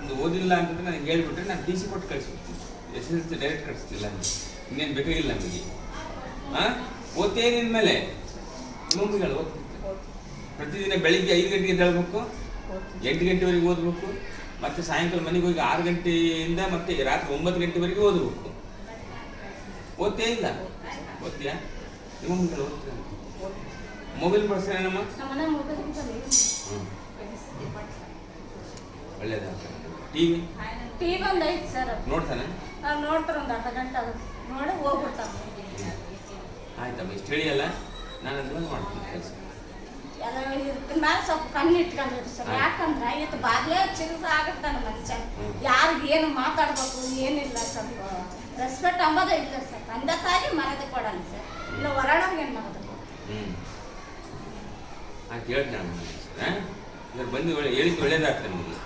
ಒಂದು ಓದಿಲ್ಲ ಅಂತಂದ್ರೆ ನನಗೆ ಹೇಳ್ಬಿಟ್ರೆ ನಾನು ಟಿ ಸಿ ಕೊಟ್ಟು ಕಳಿಸ್ಬಿಡ್ತೀನಿ. SSLC ಡೈರೆಕ್ಟ್ ಕಳಿಸ್ತಿಲ್ಲ ಅಂದರೆ ಇನ್ನೇನು ಬೇಕಾಗಿಲ್ಲ ನಮಗೆ. ಓದ್ತೇ ನಿನ್ನ ಮೇಲೆ ಮುಂಬೈಗಳು ಓದ್ತಿರ್ತಾರೆ. ಪ್ರತಿದಿನ ಬೆಳಿಗ್ಗೆ 5 ಗಂಟೆಗೆ ಎದ್ದೇಳಬೇಕು, 8 ಗಂಟೆವರೆಗೆ ಓದಬೇಕು, ಮತ್ತು ಸಾಯಂಕಾಲ ಮನೆಗೆ ಹೋಗಿ 6 ಗಂಟೆಯಿಂದ ಮತ್ತೆ ರಾತ್ರಿ 9 ಗಂಟೆವರೆಗೆ ಓದಬೇಕು. ಓದ್ತೇ ಇಲ್ಲ? ಓದ್ತೀಯಾ? ನಿಮ್ಮ ಮುಂದೆ ಓದ್ತೀರ? ಮೊಬೈಲ್ ಬಳಸ್ತಾರೆ ನಮ್ಮ ಒಳ್ಳೇದ. ಟಿವಿ ಒಂದು ಐತೆ ಸರ್, ನೋಡ್ತಾನೆ? ನೋಡ್ತಾರೆ ಒಂದು ಅರ್ಧ ಗಂಟೆ ನೋಡಿ ಹೋಗ್ಬಿಡ್ತಾರೆ. ಆಯ್ತಮ್ಮ, ಇಷ್ಟು ಹೇಳಿಯಲ್ಲ, ನಾನು ಅದನ್ನ ಮಾಡ್ತೀನಿ ಕೆಲಸ. ಎಲ್ಲ ಮೇಲೆ ಸ್ವಲ್ಪ ಕಣ್ಣು ಇಟ್ಕೊಂಡಿರಿ ಸರ್. ಯಾಕಂದ್ರೆ ಇದು ಬಾಗ್ಲೇ ಚಿಲ್ಸ ಆಗುತ್ತಾನೆ ಮನುಷ್ಯ. ಯಾರಿಗೆ ಏನು ಮಾತಾಡ್ಬೇಕು ಏನಿಲ್ಲ, ಸ್ವಲ್ಪ ರೆಸ್ಪೆಕ್ಟ್ ಅಂಬೋದೇ ಇಲ್ಲ ಸರ್. ತಂದೆ ತಾಯಿ ಮರ್ಯಾದೆ ಕೊಡಲ್ಲ ಸರ್. ಇಲ್ಲ ಹೊರಡೋರ್ಗೆ ಏನು ಮಾಡೋದು? ಆಯ್ತು ಹೇಳ್ತೀನಿ ನಾನು. ಇವ್ರು ಬಂದು ಹೇಳಿದ್ದು ಒಳ್ಳೇದಾಗ್ತದೆ ನಿಮಗೆ.